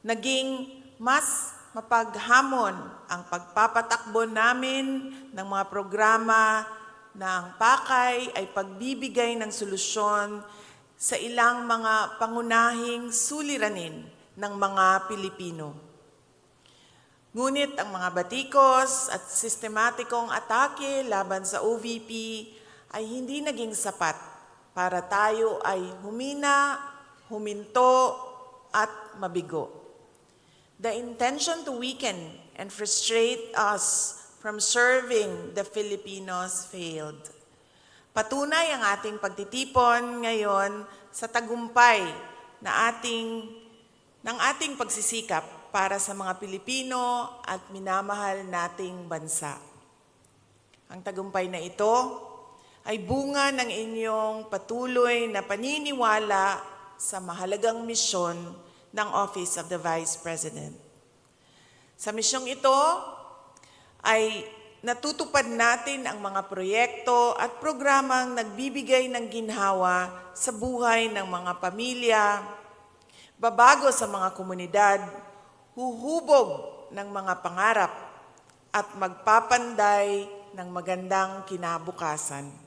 naging mas mapaghamon ang pagpapatakbo namin ng mga programa na ang pakay ay pagbibigay ng solusyon sa ilang mga pangunahing suliranin ng mga Pilipino. Ngunit ang mga batikos at sistematikong atake laban sa OVP ay hindi naging sapat para tayo ay humina, huminto at mabigo. The intention to weaken and frustrate us from serving the Filipinos failed. Patunay ang ating pagtitipon ngayon sa tagumpay ng ating pagsisikap para sa mga Pilipino at minamahal nating bansa. Ang tagumpay na ito ay bunga ng inyong patuloy na paniniwala sa mahalagang misyon ng Office of the Vice President. Sa misyong ito ay natutupad natin ang mga proyekto at programang nagbibigay ng ginhawa sa buhay ng mga pamilya, babago sa mga komunidad, huhubog ng mga pangarap at magpapanday ng magandang kinabukasan.